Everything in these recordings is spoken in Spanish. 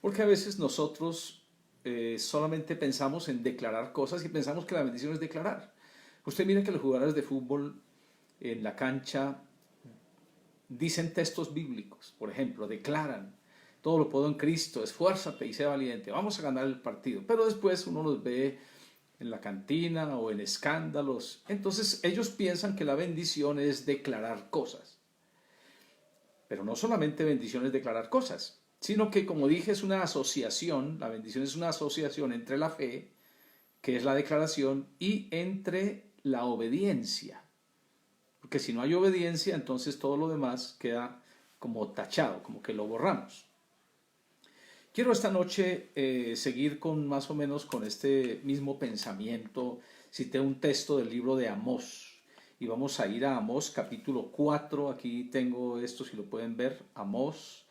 Porque a veces nosotros solamente pensamos en declarar cosas y pensamos que la bendición es declarar. Usted mira que los jugadores de fútbol en la cancha dicen textos bíblicos, por ejemplo, declaran, todo lo puedo en Cristo, esfuérzate y sé valiente, vamos a ganar el partido. Pero después uno los ve en la cantina o en escándalos. Entonces ellos piensan que la bendición es declarar cosas. Pero no solamente bendición es declarar cosas, sino que, como dije, es una asociación, la bendición es una asociación entre la fe, que es la declaración, y entre la obediencia. Porque si no hay obediencia, entonces todo lo demás queda como tachado, como que lo borramos. Quiero esta noche seguir con más o menos con este mismo pensamiento. Cité un texto del libro de Amós y vamos a ir a Amós capítulo 4. Aquí tengo esto, si lo pueden ver. Amós,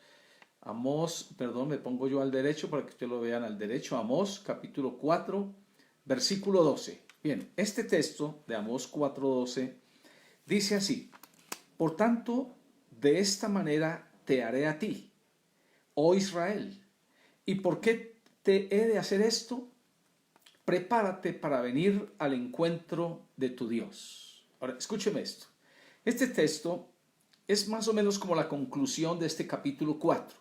perdón, me pongo yo al derecho para que ustedes lo vean al derecho. Amós capítulo 4, versículo 12. Bien, este texto de Amós 4:12 dice así: por tanto, de esta manera te haré a ti, oh Israel. ¿Y por qué te he de hacer esto? Prepárate para venir al encuentro de tu Dios. Ahora, escúcheme esto. Este texto es más o menos como la conclusión de este capítulo 4.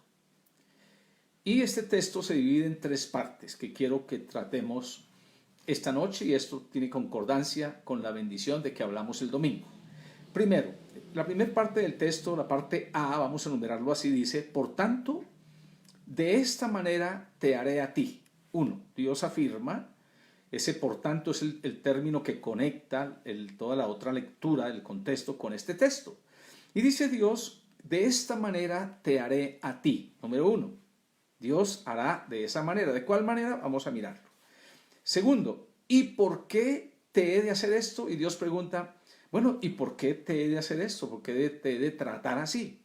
Y este texto se divide en tres partes que quiero que tratemos esta noche, y esto tiene concordancia con la bendición de que hablamos el domingo. Primero, la primera parte del texto, la parte A, vamos a enumerarlo así, dice: por tanto, de esta manera te haré a ti. Uno, Dios afirma, ese por tanto es el término que conecta toda la otra lectura, el contexto, con este texto. Y dice Dios: de esta manera te haré a ti. Número uno, Dios hará de esa manera. ¿De cuál manera? Vamos a mirarlo. Segundo, ¿y por qué te he de hacer esto? Y Dios pregunta, bueno, ¿y por qué te he de hacer esto? ¿Por qué te he de tratar así?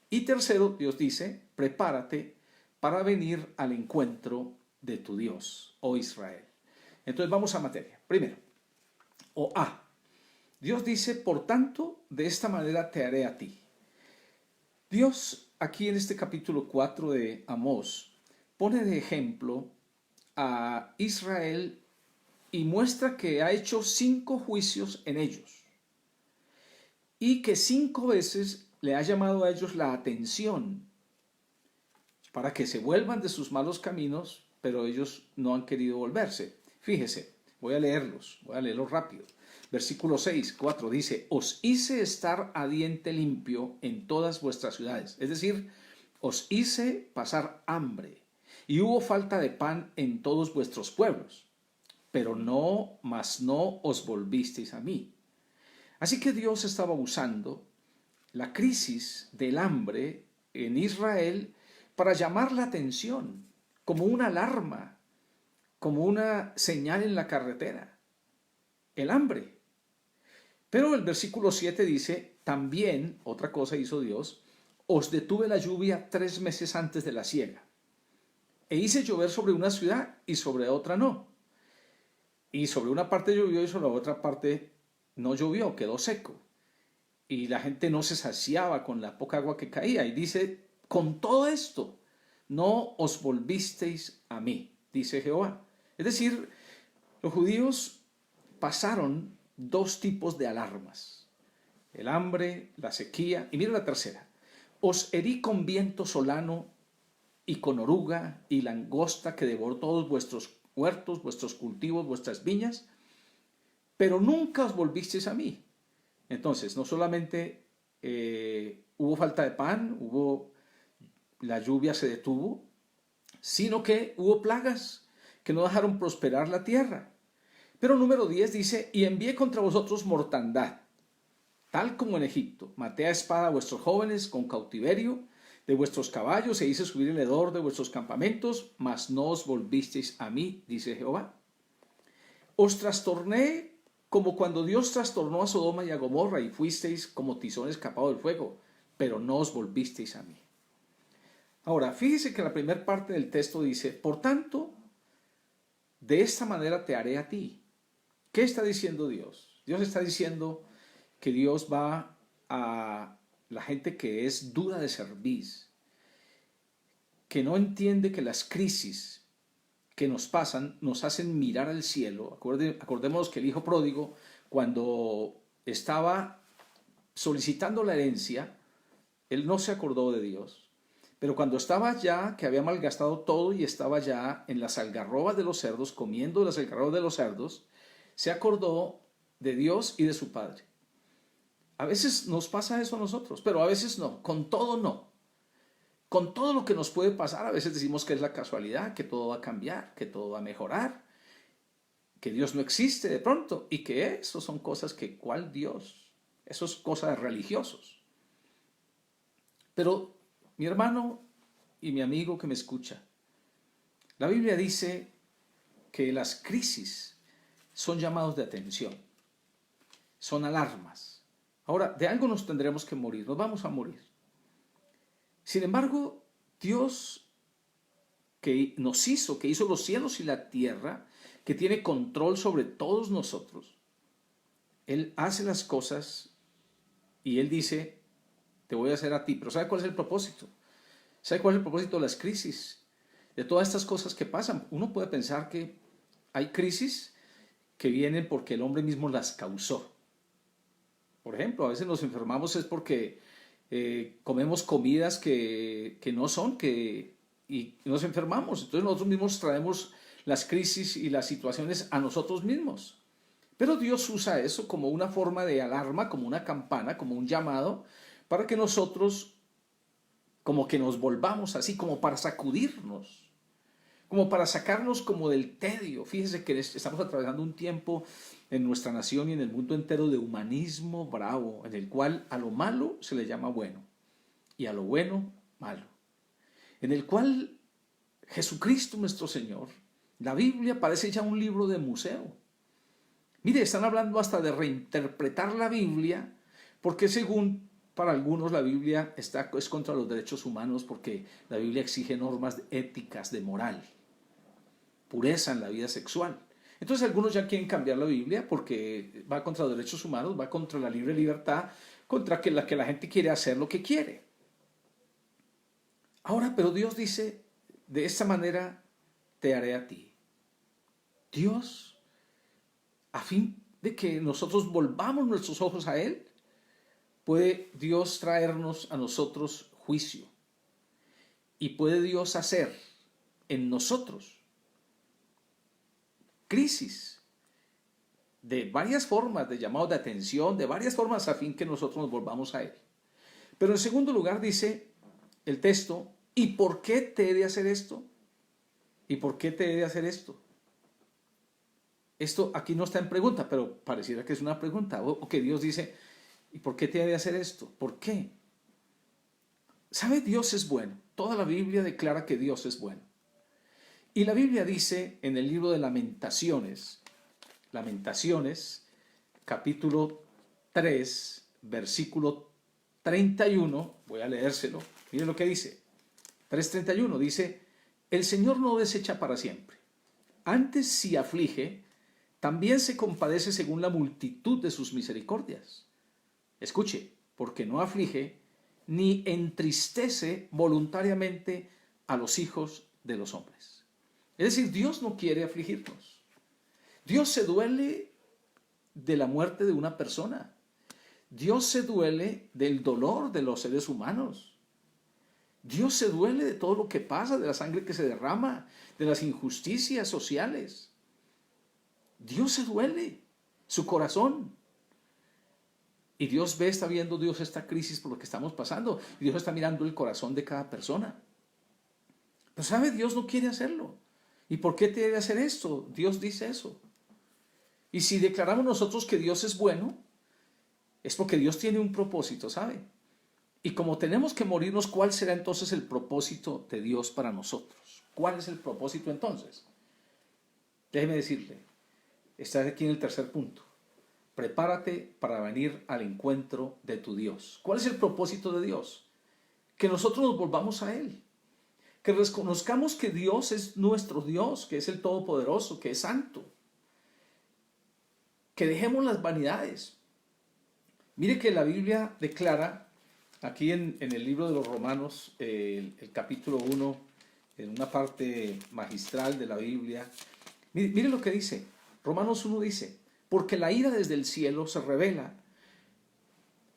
Y tercero, Dios dice, prepárate para venir al encuentro de tu Dios, oh Israel. Entonces vamos a materia. Primero, o A. Dios dice, por tanto, de esta manera te haré a ti. Dios, aquí en este capítulo 4 de Amós, pone de ejemplo a Israel y muestra que ha hecho 5 juicios en ellos y que 5 veces le ha llamado a ellos la atención para que se vuelvan de sus malos caminos, pero ellos no han querido volverse. Fíjese, voy a leerlos rápido. Versículo 6, 4 dice: os hice estar a diente limpio en todas vuestras ciudades. Es decir, os hice pasar hambre y hubo falta de pan en todos vuestros pueblos, pero no os volvisteis a mí. Así que Dios estaba usando la crisis del hambre en Israel para llamar la atención, como una alarma, como una señal en la carretera. El hambre. Pero el versículo 7 dice, también, otra cosa hizo Dios, os detuve la lluvia 3 meses antes de la siega, e hice llover sobre una ciudad y sobre otra no. Y sobre una parte llovió y sobre la otra parte no llovió, quedó seco. Y la gente no se saciaba con la poca agua que caía. Y dice, con todo esto, no os volvisteis a mí, dice Jehová. Es decir, los judíos pasaron 2 tipos de alarmas: el hambre, la sequía, y mira la tercera: os herí con viento solano y con oruga y langosta que devoró todos vuestros huertos, vuestros cultivos, vuestras viñas, pero nunca os volvisteis a mí. Entonces, no solamente hubo falta de pan, la lluvia se detuvo, sino que hubo plagas que no dejaron prosperar la tierra. Pero número 10 dice, y envié contra vosotros mortandad, tal como en Egipto. Maté a espada a vuestros jóvenes con cautiverio de vuestros caballos e hice subir el hedor de vuestros campamentos, mas no os volvisteis a mí, dice Jehová. Os trastorné como cuando Dios trastornó a Sodoma y a Gomorra y fuisteis como tizón escapado del fuego, pero no os volvisteis a mí. Ahora, fíjese que la primera parte del texto dice, por tanto, de esta manera te haré a ti. ¿Qué está diciendo Dios? Dios está diciendo que Dios va a la gente que es dura de cerviz, que no entiende que las crisis que nos pasan nos hacen mirar al cielo. Acordémonos que el hijo pródigo, cuando estaba solicitando la herencia, él no se acordó de Dios. Pero cuando estaba ya, que había malgastado todo y estaba ya en las algarrobas de los cerdos, comiendo las algarrobas de los cerdos, se acordó de Dios y de su Padre. A veces nos pasa eso a nosotros, pero a veces no, con todo no. Con todo lo que nos puede pasar, a veces decimos que es la casualidad, que todo va a cambiar, que todo va a mejorar, que Dios no existe de pronto y que eso son cosas que, ¿cuál Dios? Eso es cosa de religiosos. Pero mi hermano y mi amigo que me escucha, la Biblia dice que las crisis son llamados de atención, son alarmas. Ahora, de algo nos tendremos que morir, nos vamos a morir. Sin embargo, Dios que nos hizo, que hizo los cielos y la tierra, que tiene control sobre todos nosotros, Él hace las cosas y Él dice, te voy a hacer a ti. Pero ¿sabe cuál es el propósito? ¿Sabe cuál es el propósito de las crisis? De todas estas cosas que pasan. Uno puede pensar que hay crisis que vienen porque el hombre mismo las causó. Por ejemplo, a veces nos enfermamos es porque comemos comidas que no son, y nos enfermamos. Entonces nosotros mismos traemos las crisis y las situaciones a nosotros mismos. Pero Dios usa eso como una forma de alarma, como una campana, como un llamado, para que nosotros como que nos volvamos así, como para sacudirnos, como para sacarnos como del tedio. Fíjese que estamos atravesando un tiempo en nuestra nación y en el mundo entero de humanismo bravo, en el cual a lo malo se le llama bueno y a lo bueno malo, en el cual Jesucristo nuestro Señor, la Biblia parece ya un libro de museo. Mire, están hablando hasta de reinterpretar la Biblia, porque según para algunos la Biblia es contra los derechos humanos, porque la Biblia exige normas éticas, de moral, pureza en la vida sexual. Entonces algunos ya quieren cambiar la Biblia porque va contra los derechos humanos, va contra la libre libertad, contra que la gente quiere hacer lo que quiere. Ahora, pero Dios dice, de esta manera te haré a ti. Dios, a fin de que nosotros volvamos nuestros ojos a Él, puede Dios traernos a nosotros juicio. Y puede Dios hacer en nosotros crisis de varias formas, de llamado de atención, de varias formas a fin que nosotros nos volvamos a Él. Pero en segundo lugar dice el texto, ¿y por qué te he de hacer esto? ¿Y por qué te he de hacer esto? Esto aquí no está en pregunta, pero pareciera que es una pregunta, o que Dios dice, ¿y por qué te he de hacer esto? ¿Por qué? ¿Sabe? Dios es bueno. Toda la Biblia declara que Dios es bueno. Y la Biblia dice en el libro de Lamentaciones, capítulo 3, versículo 31, voy a leérselo, miren lo que dice, 3:31, dice, el Señor no desecha para siempre, antes si aflige, también se compadece según la multitud de sus misericordias. Escuche, porque no aflige ni entristece voluntariamente a los hijos de los hombres. Es decir, Dios no quiere afligirnos. Dios se duele de la muerte de una persona. Dios se duele del dolor de los seres humanos. Dios se duele de todo lo que pasa, de la sangre que se derrama, de las injusticias sociales. Dios se duele, su corazón. Y Dios está viendo Dios esta crisis por lo que estamos pasando. Y Dios está mirando el corazón de cada persona. Pero ¿sabe? Dios no quiere hacerlo. ¿Y por qué te debe hacer esto? Dios dice eso. Y si declaramos nosotros que Dios es bueno, es porque Dios tiene un propósito, ¿sabe? Y como tenemos que morirnos, ¿cuál será entonces el propósito de Dios para nosotros? ¿Cuál es el propósito entonces? Déjeme decirle, está aquí en el tercer punto. Prepárate para venir al encuentro de tu Dios. ¿Cuál es el propósito de Dios? Que nosotros nos volvamos a Él. Que reconozcamos que Dios es nuestro Dios, que es el Todopoderoso, que es santo. Que dejemos las vanidades. Mire que la Biblia declara, aquí en el libro de los Romanos, el capítulo 1, en una parte magistral de la Biblia. Mire lo que dice. Romanos 1 dice, porque la ira desde el cielo se revela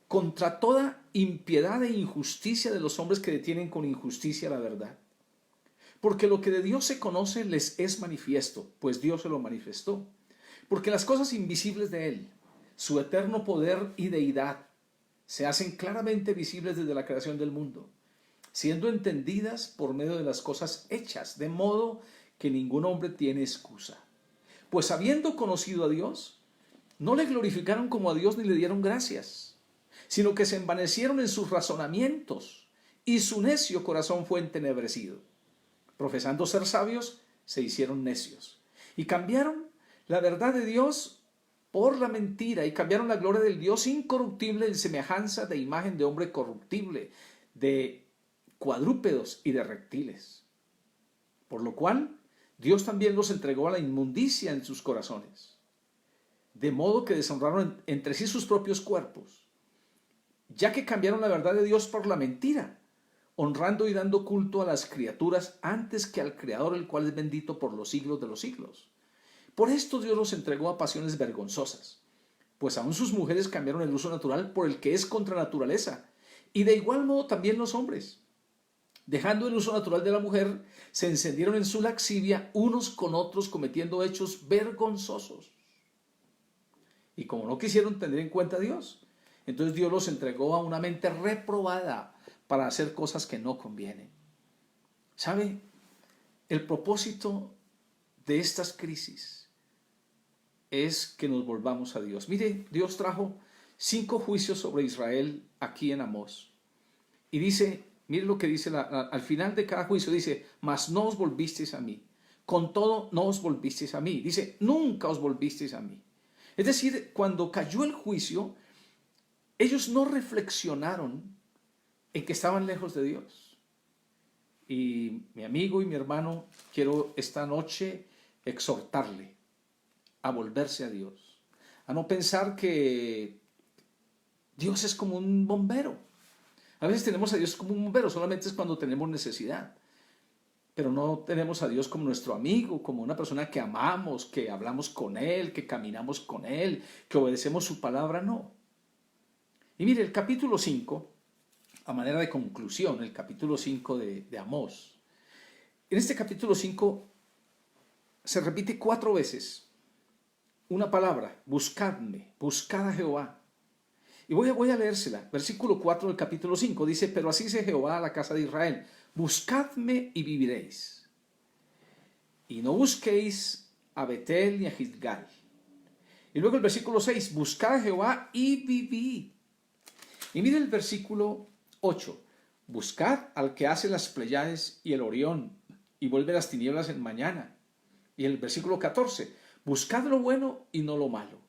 contra toda impiedad e injusticia de los hombres que detienen con injusticia la verdad. Porque lo que de Dios se conoce les es manifiesto, pues Dios se lo manifestó. Porque las cosas invisibles de Él, su eterno poder y deidad, se hacen claramente visibles desde la creación del mundo, siendo entendidas por medio de las cosas hechas, de modo que ningún hombre tiene excusa. Pues habiendo conocido a Dios, no le glorificaron como a Dios ni le dieron gracias, sino que se envanecieron en sus razonamientos, y su necio corazón fue entenebrecido. Profesando ser sabios, se hicieron necios, y cambiaron la verdad de Dios por la mentira, y cambiaron la gloria del Dios incorruptible en semejanza de imagen de hombre corruptible, de cuadrúpedos y de reptiles. Por lo cual, Dios también los entregó a la inmundicia en sus corazones, de modo que deshonraron entre sí sus propios cuerpos, ya que cambiaron la verdad de Dios por la mentira, honrando y dando culto a las criaturas antes que al Creador, el cual es bendito por los siglos de los siglos. Por esto Dios los entregó a pasiones vergonzosas, pues aún sus mujeres cambiaron el uso natural por el que es contra naturaleza, y de igual modo también los hombres, dejando el uso natural de la mujer, se encendieron en su laxivia unos con otros, cometiendo hechos vergonzosos. Y como no quisieron tener en cuenta a Dios, entonces Dios los entregó a una mente reprobada para hacer cosas que no convienen. ¿Sabe? El propósito de estas crisis es que nos volvamos a Dios. Mire, Dios trajo 5 juicios sobre Israel aquí en Amós. Y dice, mire lo que dice al final de cada juicio, dice, mas no os volvisteis a mí. Con todo, no os volvisteis a mí. Dice, nunca os volvisteis a mí. Es decir, cuando cayó el juicio, ellos no reflexionaron en que estaban lejos de Dios. Y mi amigo y mi hermano, quiero esta noche exhortarle a volverse a Dios, a no pensar que Dios es como un bombero. A veces tenemos a Dios como un bombero, solamente es cuando tenemos necesidad, pero no tenemos a Dios como nuestro amigo, como una persona que amamos, que hablamos con Él, que caminamos con Él, que obedecemos su palabra, no. Y mire, el capítulo 5, a manera de conclusión, el capítulo 5 de Amós. En este capítulo 5 se repite 4 veces una palabra, buscadme, buscad a Jehová. Y voy a leérsela. Versículo 4 del capítulo 5 dice, pero así dice Jehová a la casa de Israel, buscadme y viviréis. Y no busquéis a Betel ni a Gilgal. Y luego el versículo 6, buscad a Jehová y vivid. Y mire el versículo 8, buscad al que hace las Pleiades y el Orión y vuelve las tinieblas en mañana. Y el versículo 14, buscad lo bueno y no lo malo,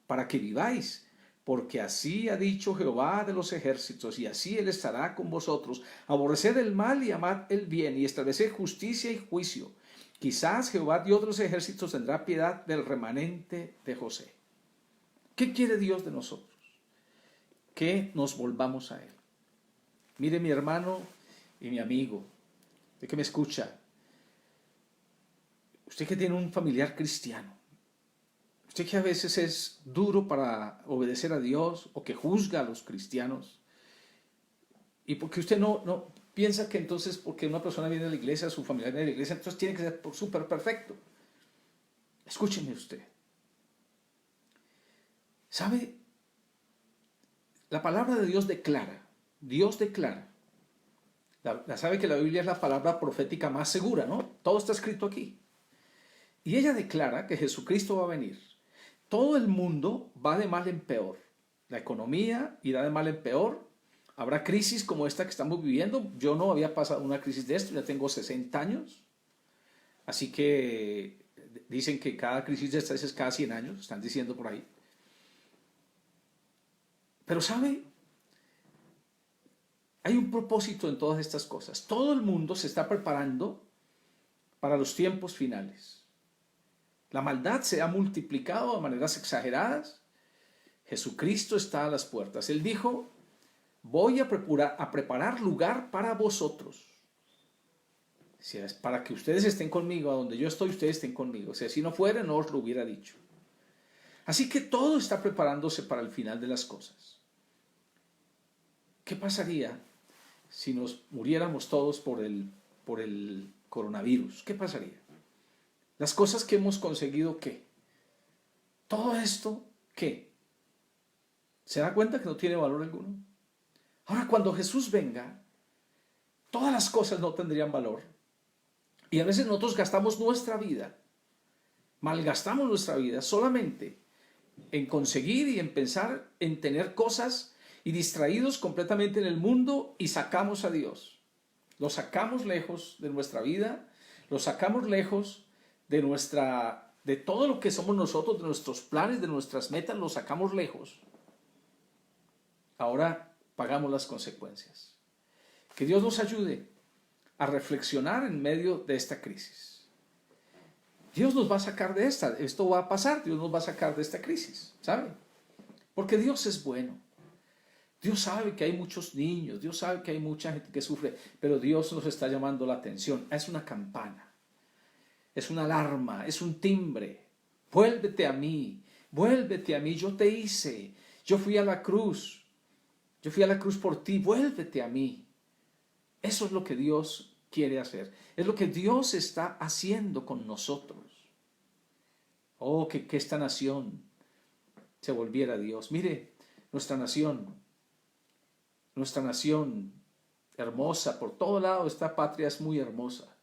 para que viváis, porque así ha dicho Jehová de los ejércitos, y así Él estará con vosotros. Aborreced el mal y amad el bien, y estableced justicia y juicio. Quizás Jehová Dios de los ejércitos tendrá piedad del remanente de José. ¿Qué quiere Dios de nosotros? Que nos volvamos a Él. Mire, mi hermano y mi amigo, usted que me escucha, usted que tiene un familiar cristiano, usted que a veces es duro para obedecer a Dios o que juzga a los cristianos, y porque usted no piensa que entonces porque una persona viene a la iglesia, su familiar viene a la iglesia, entonces tiene que ser súper perfecto. Escúcheme usted. ¿Sabe? La palabra de Dios declara, sabe que la Biblia es la palabra profética más segura, ¿no? Todo está escrito aquí. Y ella declara que Jesucristo va a venir. Todo el mundo va de mal en peor. La economía irá de mal en peor. Habrá crisis como esta que estamos viviendo. Yo no había pasado una crisis de esto, ya tengo 60 años. Así que dicen que cada crisis de estas es cada 100 años, están diciendo por ahí. Pero ¿sabe? Hay un propósito en todas estas cosas. Todo el mundo se está preparando para los tiempos finales. La maldad se ha multiplicado de maneras exageradas. Jesucristo está a las puertas. Él dijo, voy a preparar lugar para vosotros. Decía, es para que ustedes estén conmigo, a donde yo estoy, ustedes estén conmigo. O sea, si no fuera, no os lo hubiera dicho. Así que todo está preparándose para el final de las cosas. ¿Qué pasaría si nos muriéramos todos por el coronavirus? ¿Qué pasaría? Las cosas que hemos conseguido, ¿qué? Todo esto, ¿qué? ¿Se da cuenta que no tiene valor alguno? Ahora, cuando Jesús venga, todas las cosas no tendrían valor. Y a veces nosotros gastamos nuestra vida, malgastamos nuestra vida solamente en conseguir y en pensar en tener cosas y distraídos completamente en el mundo, y sacamos a Dios. Lo sacamos lejos de nuestra vida, lo sacamos lejos de todo lo que somos nosotros, de nuestros planes, de nuestras metas, lo sacamos lejos. Ahora pagamos las consecuencias. Que Dios nos ayude a reflexionar en medio de esta crisis. Dios nos va a sacar de esta, esto va a pasar, Dios nos va a sacar de esta crisis, ¿sabe? Porque Dios es bueno. Dios sabe que hay muchos niños, Dios sabe que hay mucha gente que sufre, pero Dios nos está llamando la atención. Es una campana, es una alarma, es un timbre. Vuélvete a mí, yo te hice, yo fui a la cruz por ti, vuélvete a mí. Eso es lo que Dios quiere hacer, es lo que Dios está haciendo con nosotros. Oh, que esta nación se volviera a Dios. Mire, nuestra nación hermosa, por todo lado, esta patria es muy hermosa,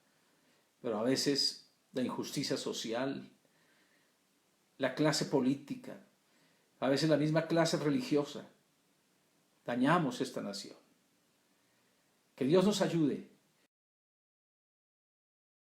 pero a veces la injusticia social, la clase política, a veces la misma clase religiosa, dañamos esta nación. Que Dios nos ayude